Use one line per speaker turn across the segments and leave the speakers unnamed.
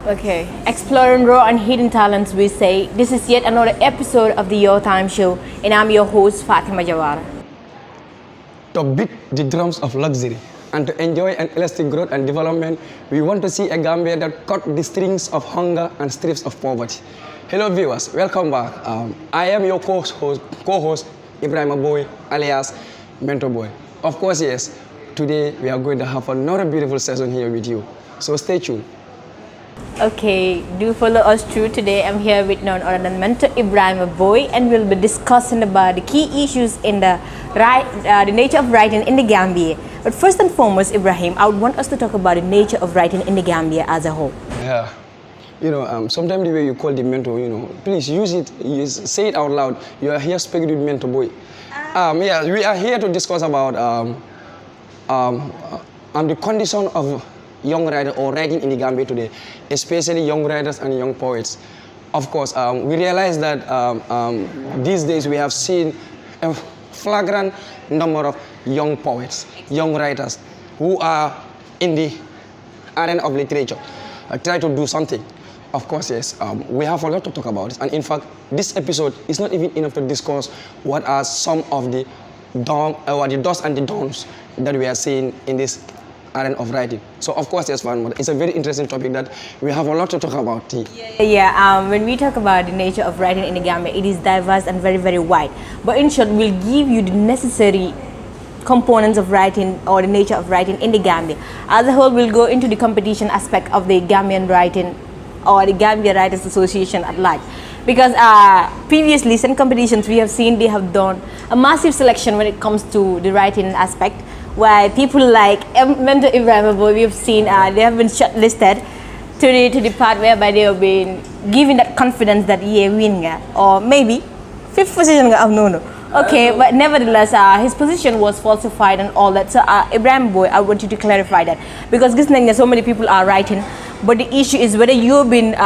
Okay, exploring raw and hidden talents, we say this is yet another episode of the Your Time Show, and I'm your host Fatima Jawara.
To beat the drums of luxury and to enjoy an elastic growth and development, we want to see a Gambia that cut the strings of hunger and strips of poverty. Hello viewers, welcome back. I am your co-host MentorBOYE alias MentorBOYE. Of course, yes, today we are going to have another beautiful session here with you. So stay tuned.
Okay, do follow us through. Today I'm here with none other than Mentor MentorBOYE, and we'll be discussing about the key issues in the nature of writing in the Gambia. But first and foremost, Ibrahim, I would want us to talk about the nature of writing in the Gambia as a whole.
Yeah. Sometimes the way you call the mentor, please use it, say it out loud. You are here speaking with MentorBOYE. Yeah, we are here to discuss about the condition of young writers or writing in the Gambia today, especially young writers and young poets. Of course, we realize that these days we have seen a flagrant number of young poets, young writers who are in the arena of literature, try to do something. Of course, yes, we have a lot to talk about. And in fact, this episode is not even enough to discuss what are some of the do's and the don'ts that we are seeing in this arena of writing. So of course, yes, it's a very interesting topic that we have a lot to talk about.
When we talk about the nature of writing in the Gambia, it is diverse and very, very wide. But in short, we'll give you the necessary components of writing or the nature of writing in the Gambia. As a whole, we'll go into the competition aspect of the Gambian writing or the Gambia Writers Association at large. Because previously, some competitions we have seen, they have done a massive selection when it comes to the writing aspect, where people like Mentor MentorBOYE, we have seen they have been shortlisted to the part whereby they have been given that confidence that yeah, win or maybe fifth position. No. Okay, but nevertheless, his position was falsified and all that. So, Ibrahim Boy, I want you to clarify that, because this thing, so many people are writing, but the issue is whether you've been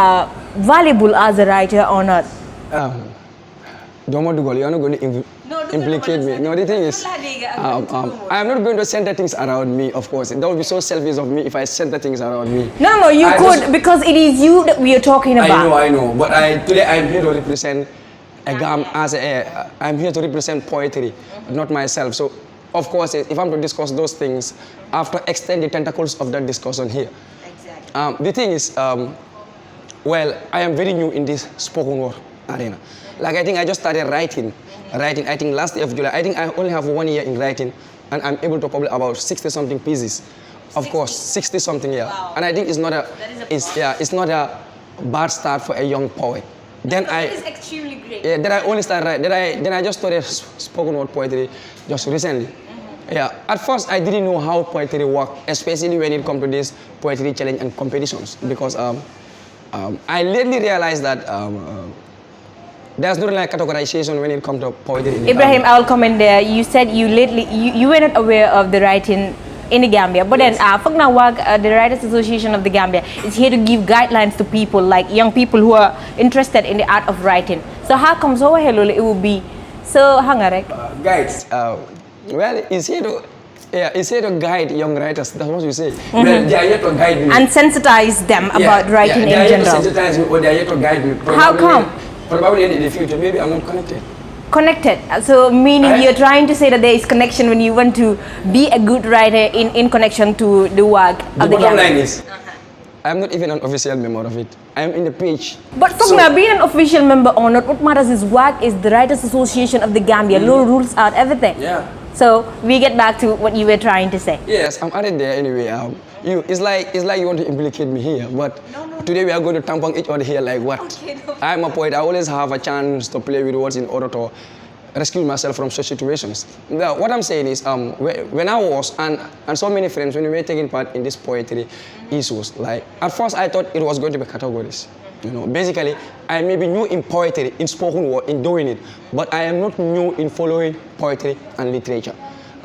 valuable as a writer or not.
Don't want to go. You're not going to implicate me. No, the thing is, I am not going to center things around me, of course. That would be so selfish of me if I center things around me.
No, you could, because it is you that we are talking about.
I know. But today I'm here to represent I'm here to represent poetry, not myself. So, of course, if I'm to discuss those things, I have to extend the tentacles of that discussion here. Exactly. The thing is, well, I am very new in this spoken word arena. Like, I think I just started writing, I think last year of July. I think I only have 1 year in writing, and I'm able to publish about 60-something pieces. 60? Of course, 60-something, yeah. Wow. And I think it's not a bad start for a young poet.
That is extremely great.
Yeah, then I only started writing. Then I just started spoken word poetry just recently. Mm-hmm. Yeah, at first I didn't know how poetry worked, especially when it comes to this poetry challenge and competitions, because I lately realized that there's not like categorization when it comes to poetry.
Ibrahim, I will comment there. You said you were not aware of the writing in the Gambia, but yes. Then the Writers Association of the Gambia is here to give guidelines to people, like young people who are interested in the art of writing. So how comes over here it will be so hangarek?
Guides, well, it's here to guide young writers. That's what you say.
Mm-hmm.
Well, they are here to guide me
and sensitize them about writing in general.
They are here to sensitize me, or they are here to guide me.
How come?
Probably in the future, maybe I'm not connected.
Connected, so meaning you're trying to say that there is connection when you want to be a good writer in connection to the work of the
bottom line is, I'm not even an official member of it. I'm in the page.
But being an official member or not, what matters is what is the Writers Association of the Gambia. Law rules out everything.
Yeah.
So we get back to what you were trying to say.
Yes, I'm added there anyway. It's like you want to implicate me here, but today we are going to tampon each other here like what? Okay, no. I'm a poet. I always have a chance to play with words in order to rescue myself from such situations. Now, what I'm saying is, when I was, and so many friends, when we were taking part in this poetry issues, like, at first I thought it was going to be categories. Basically, I may be new in poetry, in spoken word, in doing it, but I am not new in following poetry and literature.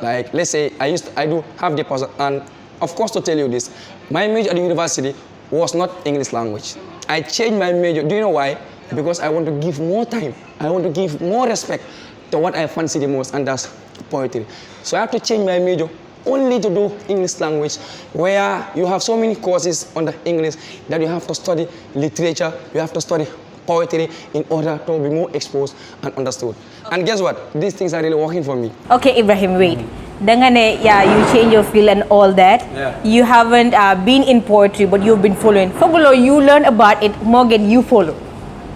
Like, let's say, I do have the person, and of course, to tell you this, my major at the university was not English language. I changed my major. Do you know why? Because I want to give more time. I want to give more respect to what I fancy the most, and that's poetry. So I have to change my major only to do English language, where you have so many courses on the English that you have to study literature, you have to study poetry in order to be more exposed and understood. And guess what? These things are really working for me.
Okay, Ibrahim, wait. Dangane, yeah, you change your field and all that.
Yeah.
You haven't been in poetry, but you've been following. Fabulo, you learn about it. Morgan, you follow.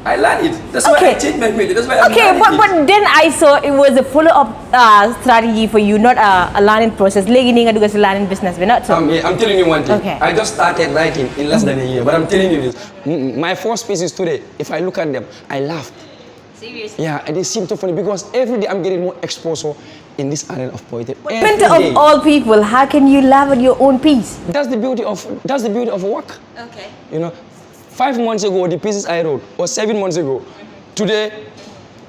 I learned it. That's why I changed my field. That's why I'm
okay, but then I saw it was a follow-up strategy for you, not a learning process. Legi ni nga duga sa learning business, but not so.
Yeah, I'm telling you one thing.
Okay.
I just started writing in less than a year, but I'm telling you this. My first pieces today, if I look at them, I laugh.
Seriously?
Yeah, and they seem so funny because every day I'm getting more exposure in this area of poetry.
Mentor of all people, how can you laugh at your own piece?
That's the beauty of work.
Okay.
You know, 5 months ago, the pieces I wrote, or 7 months ago. Today,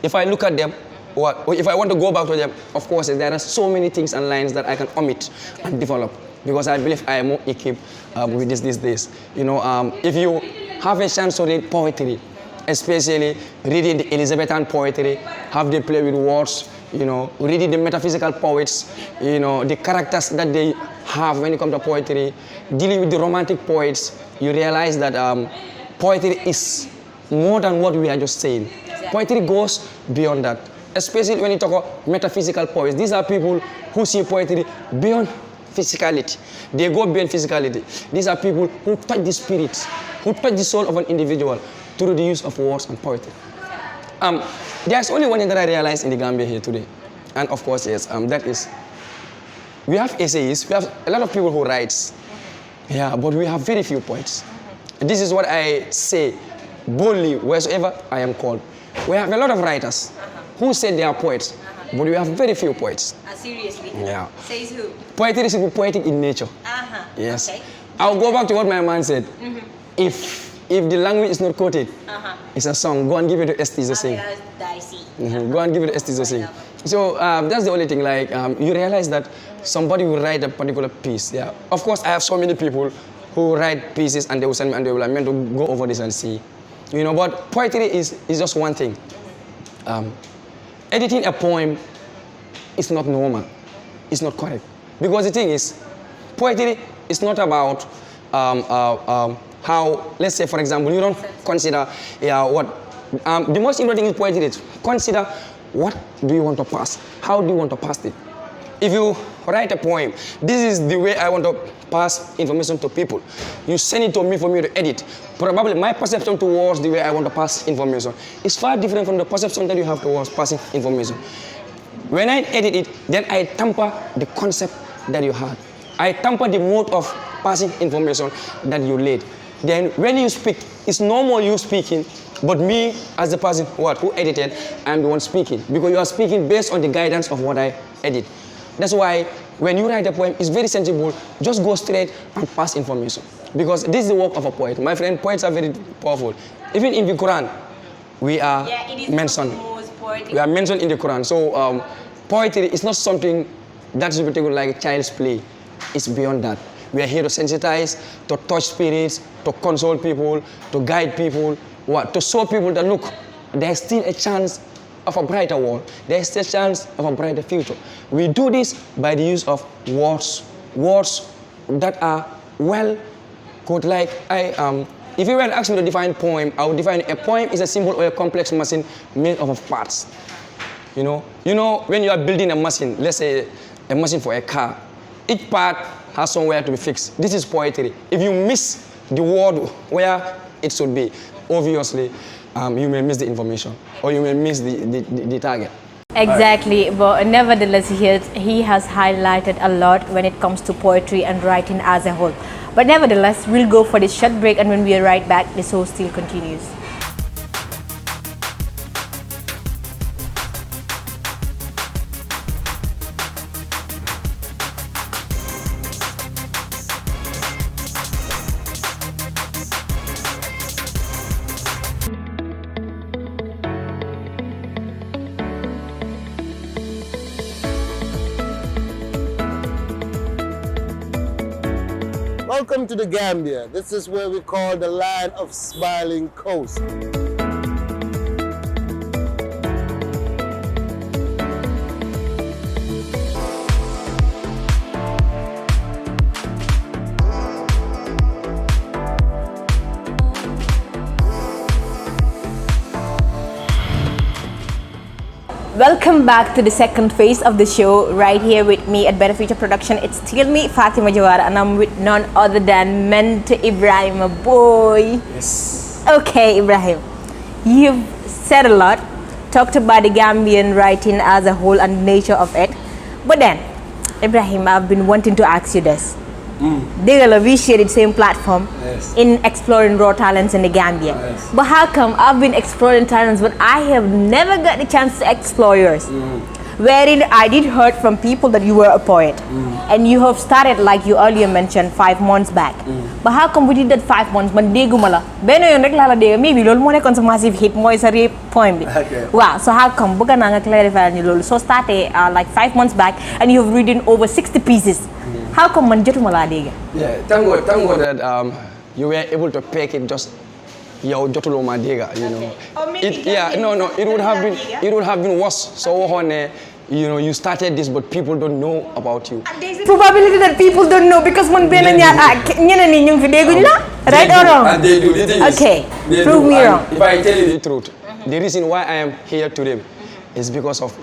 if I look at them, or if I want to go back to them, of course, there are so many things and lines that I can omit and develop because I believe I am more equipped with this these days. You know, if you have a chance to read poetry, especially reading the Elizabethan poetry, have they play with words, you know, reading the metaphysical poets, you know, the characters that they have when it comes to poetry, dealing with the romantic poets, you realize that poetry is more than what we are just saying. Exactly. Poetry goes beyond that, especially when you talk about metaphysical poets. These are people who see poetry beyond physicality. They go beyond physicality. These are people who touch the spirit, who touch the soul of an individual through the use of words and poetry. There's only one thing that I realized in the Gambia here today, and of course, yes, that is, we have essayists, we have a lot of people who write, yeah, but we have very few poets. This is what I say boldly wheresoever I am called. We have a lot of writers who say they are poets, but we have very few poets.
Seriously?
Yeah.
Says who?
Poetry should be poetic in nature. Yes. Okay. I'll go back to what my man said. If the language is not quoted, it's a song. Go and give it to Estes to sing. Go and give it to Estes to sing. So that's the only thing. Like you realize that somebody will write a particular piece. Yeah. Of course, I have so many people who write pieces and they will send me and they will like, meant to go over this and see. You know, but poetry is just one thing. Editing a poem is not normal. It's not correct. Because the thing is, poetry is not about how, let's say, for example, you don't consider the most important thing in poetry is consider what do you want to pass? How do you want to pass it? If you write a poem, this is the way I want to pass information to people. You send it to me for me to edit. Probably my perception towards the way I want to pass information is far different from the perception that you have towards passing information. When I edit it, then I tamper the concept that you had. I tamper the mode of passing information that you laid. Then when you speak, it's normal you speaking, but me as the person who edited, I'm the one speaking. Because you are speaking based on the guidance of what I edit. That's why when you write a poem, it's very sensible. Just go straight and pass information. Because this is the work of a poet. My friend, poets are very powerful. Even in the Quran, we are mentioned. We are mentioned in the Quran. So poetry is not something that should be taken like child's play. It's beyond that. We are here to sensitize, to touch spirits, to console people, to guide people, to show people that look, there's still a chance of a brighter world. There's still a chance of a brighter future. We do this by the use of words that are well good. Like if you were to ask me to define poem, I would define a poem is a simple or a complex machine made up of parts. You know when you are building a machine, let's say a machine for a car, each part has somewhere to be fixed. This is poetry. If you miss the word where it should be, obviously you may miss the information or you may miss the target.
Exactly, but nevertheless he has highlighted a lot when it comes to poetry and writing as a whole. But nevertheless, we'll go for this short break, and when we are right back, the show still continues.
Welcome to the Gambia. This is where we call the land of smiling coast.
Welcome back to the second phase of the show. Right here with me at Better Future Production. It's still me, Fatima Jawara, and I'm with none other than Mentor Ibrahim, a boy.
Yes.
Okay, Ibrahim, you've said a lot, talked about the Gambian writing as a whole and the nature of it. But then, Ibrahim, I've been wanting to ask you this. We share the same platform in exploring raw talents in the Gambia. But how come I've been exploring talents but I have never got the chance to explore yours? Wherein I did heard from people that you were a poet and you have started, like you earlier mentioned, 5 months back. But how come we did that 5 months? Man deguma la. Beno yon rek la la dega. Maybe lol mo nekon sa massive hit mo sa poem bi. Wow. So how come? Buga na nga clarify ni lol. So started like 5 months back and you have written over 60 pieces. How come man jotuma la dega?
Yeah, thank God that you were able to pick it just jotulo ma dega, you know. It would have been worse. So you started this but people don't know about you.
There's a probability that people don't know because man bena ñeneen ñi ñu fi deguñ la, right or wrong?
And they do.
Okay, prove me wrong.
If I tell you the truth, the reason why I am here today is because of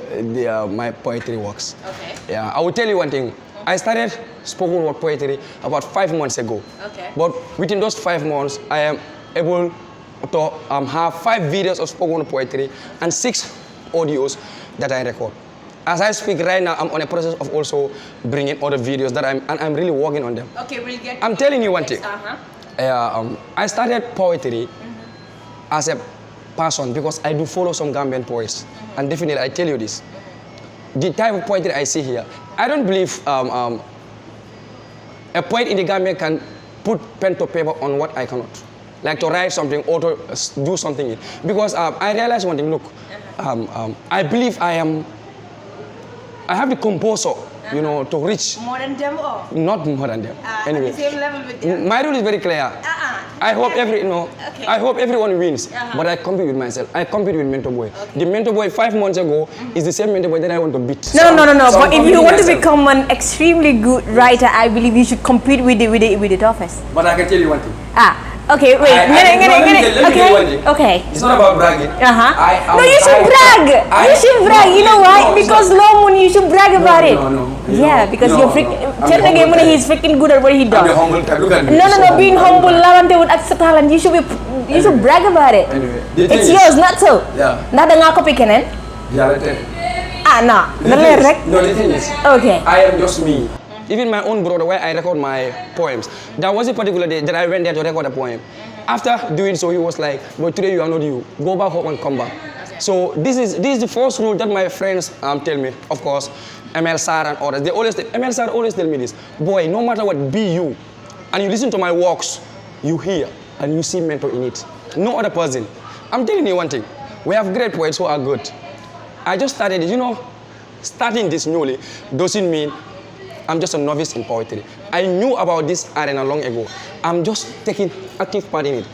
my poetry works. Okay. Yeah, I will tell you one thing. I started spoken word poetry about 5 months ago. Okay. But within those 5 months, I am able to have 5 videos of spoken word poetry and 6 audios that I record. As I speak right now, I'm on a process of also bringing other videos that I'm really working on them. Okay, we'll get. I'm telling you one thing. I started poetry as a person because I do follow some Gambian poets, and definitely I tell you this: the type of poetry I see here, I don't believe a poet in the Gambia can put pen to paper on what I cannot. Like to write something or to do something. Because I realized one thing, look, I believe I have the composer, you know, to reach. More than them or? Not more than them. Anyway. At the same level with them. My rule is very clear. I hope I hope everyone wins, but I compete with myself. I compete with MentorBOYE. Okay. The MentorBOYE 5 months ago is the same MentorBOYE that I want to beat.
No. But if you want to become an extremely good writer, I believe you should compete with the toughest. But I can tell you one thing. Okay, wait. Okay.
It's not about bragging.
No, you should brag. You should brag. You know why? Because Lomun, you should brag about it. No. Yeah, because you're freaking. He's freaking good at what he does. No. Being humble, lalante with extra talent. You should brag about it. Anyway, it's yours, not so. Yeah. Nada nga ko pikenen.
Yeah,
no.
No, the thing is.
Okay.
I am just me. Even my own brother, where I record my poems, there was a particular day that I went there to record a poem. After doing so, he was like, "But today you are not you. Go back home and come back." So this is the first rule that my friends tell me. Of course, ML Sar and others. ML Sar always tell me this: "Boy, no matter what, be you, and you listen to my works, you hear and you see mentor in it. No other person." I'm telling you one thing: we have great poets who are good. I just started it. You know, starting this newly doesn't mean I'm just a novice in poetry. I knew about this arena long ago. I'm just taking active part in it.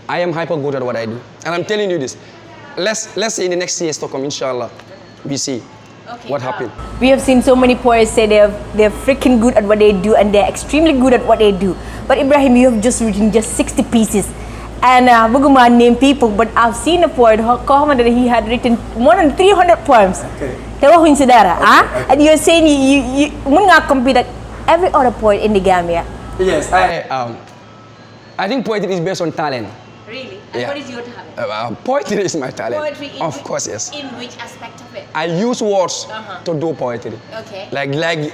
I am hyper good at what I do. And I'm telling you this. Let's say in the next years to come, inshallah, we see what happened.
We have seen so many poets say they're freaking good at what they do and they're extremely good at what they do. But Ibrahim, you have just written just 60 pieces. And Buguma name people, but I've seen a poet that he had written more than 300 poems. Okay. And you're saying you compete like every other poet in the Gambia.
Yes, I think poetry is based on talent.
Really? And what is your talent?
Poetry is my talent.
Poetry
of course, yes.
In which aspect of it?
I use words to do poetry. Okay. Like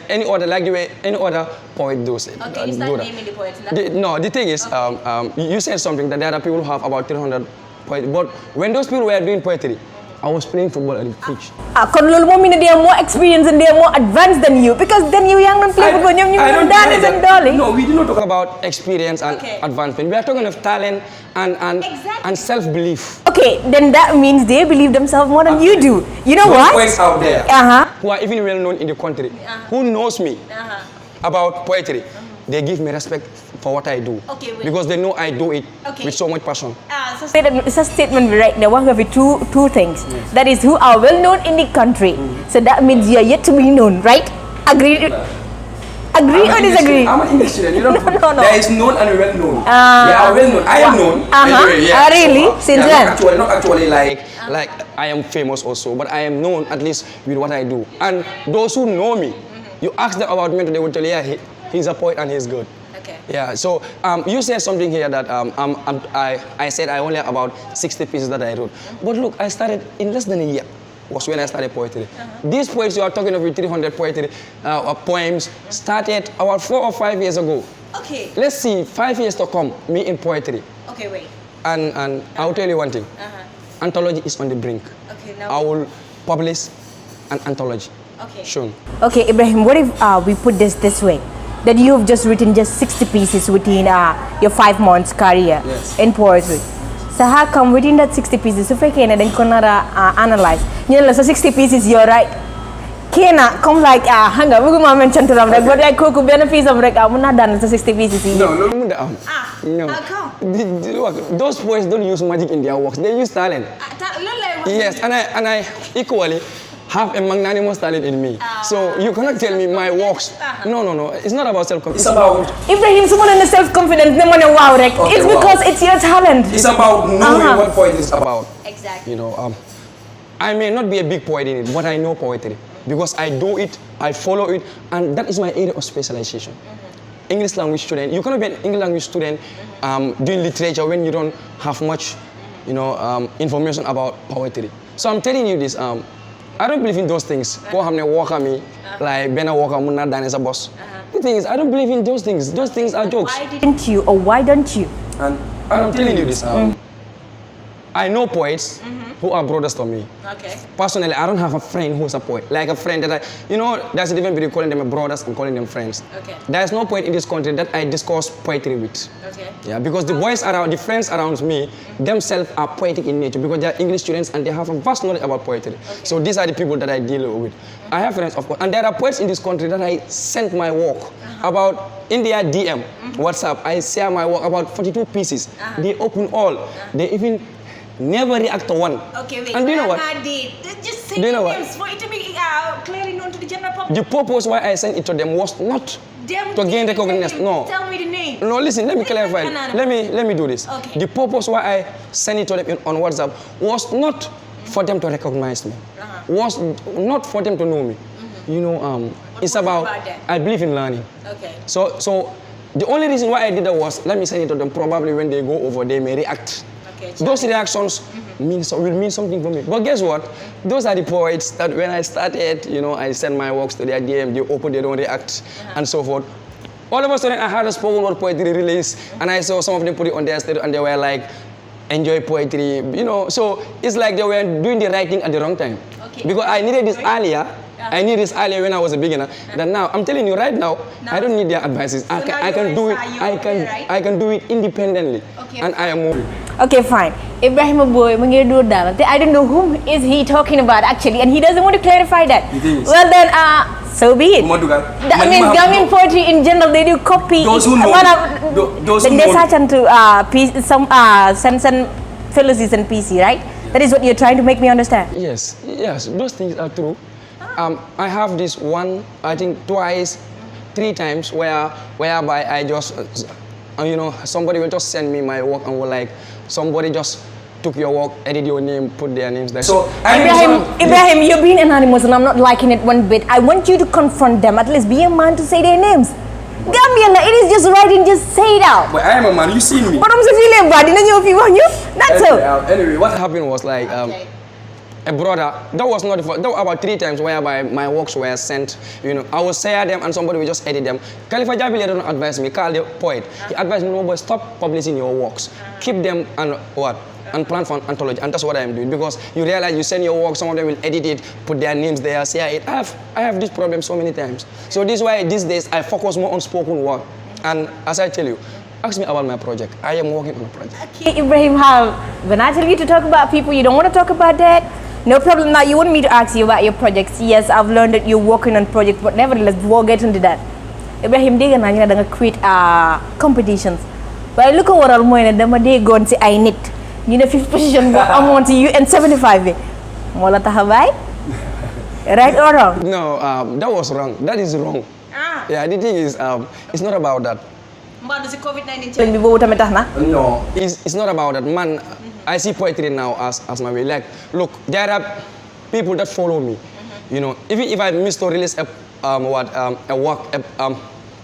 any other, like the way any other poet does it.
Okay, you start naming the poets.
The thing is, you said something that there are people who have about 300 poets, but when those people were doing poetry, I was playing football and pitch.
They are more experienced and they are more advanced than you because then you young don't play football.
No, we did not talk about experience and advancement. We are talking of talent and self-belief.
Okay, then that means they believe themselves more than you do. You know what?
Poets out there who are even well known in the country, who knows me about poetry, they give me respect for what I do because they know I do it with so much passion.
It's a statement right now. We have two things. Yes. That is who are well known in the country. So that means you are yet to be known, right? Agree agree or disagree?
I'm an English student. You don't put,
No.
There is known and well known. Yeah, well known. I am known. Anyway, yeah.
Really? Since when?
Not actually like I am famous also, but I am known at least with what I do. And those who know me, you ask them about me, they will tell you, yeah, he's a poet and he's good.
Okay.
Yeah, so you said something here that I said I only have about 60 pieces that I wrote. But look, I started in less than a year was when I started poetry. These poets you are talking of with 300 poetry poems started about 4 or 5 years ago.
Okay.
Let's see, 5 years to come, me in poetry.
Okay, wait.
And I'll tell you one thing. Anthology is on the brink.
Okay, now.
I will publish an anthology.
Okay.
Soon.
Okay, Ibrahim, what if we put this way? That you have just written just 60 pieces within your 5 months career in poetry. So how come within that 60 pieces, if I can then analyze, you know, so 60 pieces, you're right. Kena come like hang on, we're gonna mention to them like what I cook benefits of like I'm not done so 60 pieces.
No. Those poets don't use magic in their works. They use talent. Yes, and I equally have a magnanimous talent in me. So you cannot tell me my works. No. It's not about self-confidence. It's about
Ibrahim, someone in the self-confidence, no money wow, right?
Okay,
it's because it's your talent.
It's about knowing what poetry is about.
Exactly.
You know, I may not be a big poet in it, but I know poetry because I do it, I follow it, and that is my area of specialization. English language student. You cannot be an English language student doing literature when you don't have much, you know, information about poetry. So I'm telling you this. I don't believe in those things. Go have me walk at me like Bena walk I'm not done as a boss. The thing is, I don't believe in those things. Those things are jokes.
Why didn't you, or why don't you?
And I'm telling you this. I know poets who are brothers to me.
Okay.
Personally, I don't have a friend who's a poet. Like a friend that you know, there's a difference between calling them brothers and calling them friends.
Okay.
There's no poet in this country that I discuss poetry with.
Okay.
Yeah, because the boys around, the friends around me, themselves are poetic in nature because they are English students and they have a vast knowledge about poetry. Okay. So these are the people that I deal with. I have friends, of course, and there are poets in this country that I sent my work about in their DM, WhatsApp. I share my work about 42 pieces. They open all. They even never react to one.
Okay, wait.
And do you know what?
Just say
Do you know what?
names for it to be clearly known to the general public.
The purpose why I sent it to them was not to gain recognition. No.
Tell me the name.
No, listen, let me clarify.
No.
Let me do this.
Okay.
The purpose why I sent it to them on WhatsApp was not for them to recognize me. Was not for them to know me. You know, it's about
that?
I believe in learning.
Okay.
So the only reason why I did that was let me send it to them. Probably when they go over, they may react.
Okay.
Those reactions will mean something for me. But guess what? Those are the poets that when I started, you know, I send my works to their DM, they open, they don't react, and so forth. All of a sudden, I had a spoken word poetry release, and I saw some of them put it on their status, and they were like, enjoy poetry, you know. So it's like they were doing the right thing at the wrong time.
Okay.
Because I needed this earlier. I needed this earlier when I was a beginner. That now, I'm telling you right now, I don't need their advices.
So
I can do it. I can do it independently,
Okay.
and I am moving.
Okay, fine. Ibrahim boy, I don't know whom is he talking about actually, and he doesn't want to clarify that. Well then, so be it. That means Gambian poetry in general, they do copy.
Those who know, those who
they
know.
search into some fallacies and PC, right? That is what you're trying to make me understand.
Yes, those things are true. I have this one, I think twice, 3 times whereby I just, you know, somebody will just send me my work and will like, somebody just took your work, edit your name, put their names there. So
Ibrahim, you're being anonymous and I'm not liking it one bit. I want you to confront them, at least be a man to say their names. Gambian, it is just writing, just say it out.
But I am a man, you see me.
But I'm feeling bad, you know if you want you. That's all.
Anyway, what happened was like, a brother, that was not the first, that was about 3 times whereby my works were sent, you know, I will share them and somebody will just edit them. Khalifa Jabile don't advise me, Carl the poet, he advised me, no boy, stop publishing your works, keep them and what? And plan for an anthology, and that's what I'm doing, because you realize you send your work, some of them will edit it, put their names there, say it. I have this problem so many times. So this is why these days I focus more on spoken word, and as I tell you, ask me about my project. I am working on a project.
Okay, Ibrahim, when I tell you to talk about people, you don't want to talk about that? No problem. Now, you want me to ask you about your projects. Yes, I've learned that you're working on projects, but nevertheless, we'll get into that. Ibrahim, dégg naa ñu ne da nga create competitions. Waaye lu ko waral mooy ne dama déggoon ci ay nit ñu ne 5th position boo amoon ci UN 75 bi moo la tax a bàyyi. Right or wrong?
No, that was wrong. That is wrong. Yeah, the thing is, it's not about that. No, it's not about that. Man, I see poetry now as my way. Like, look, there are people that follow me. You know, if I miss to release a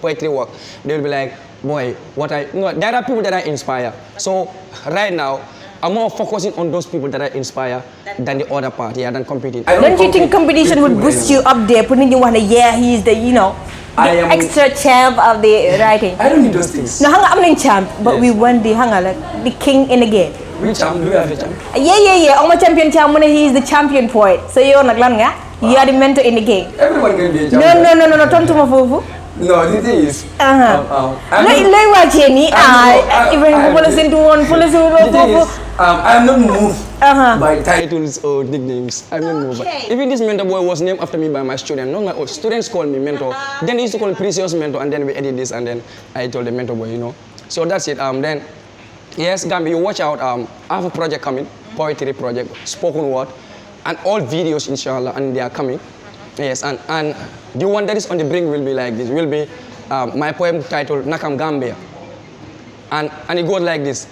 poetry work, they will be like, boy, there are people that I inspire. So right now, I'm more focusing on those people that I inspire than the other part, than competing.
Don't you think competition would boost you up there, putting you on he's the, the extra champ of the writing?
I don't need those things.
No, I'm not champ, but we want the king in the game.
Which champ? Do you have a champ?
Yeah. I'm a champion champ when he's the champion poet. So you're not you are the mentor in the game.
Everyone can be a champion.
No, don't to my
No, the thing is, I'm not moved by titles or nicknames. I'm not moved. Even this mentor boy was named after me by my student. No, my students call me mentor. Then they used to call me precious mentor, and then we edit this, and then I told the mentor boy, So that's it. Then, yes, Gambia, you watch out. I have a project coming, poetry project, spoken word, and all videos, inshallah, and they are coming. Yes, and the one that is on the brink will be like this. Will be my poem titled Nakam Gambia, and it goes like this.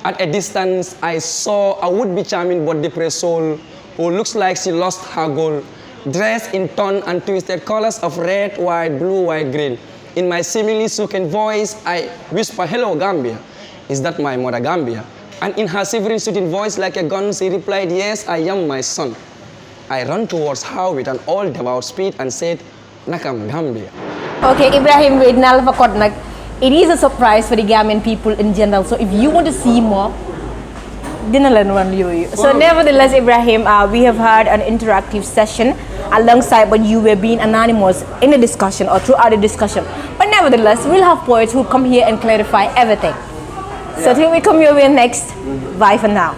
At a distance, I saw a would-be charming but depressed soul who looks like she lost her goal, dressed in torn and twisted colors of red, white, blue, white, green. In my seemingly sunken voice, I whisper, "Hello, Gambia. Is that my mother Gambia?" And in her shivering, soothing voice like a gun, she replied, "Yes, I am my son." I ran towards her with an all devout speed and said, Nakam Gambia. Okay,
Ibrahim, it is a surprise for the Gambian people in general. So if you want to see more, so nevertheless, Ibrahim, we have had an interactive session alongside, but you were being anonymous in the discussion or throughout the discussion. But nevertheless, we'll have poets who come here and clarify everything. So till we come your way next, bye for now.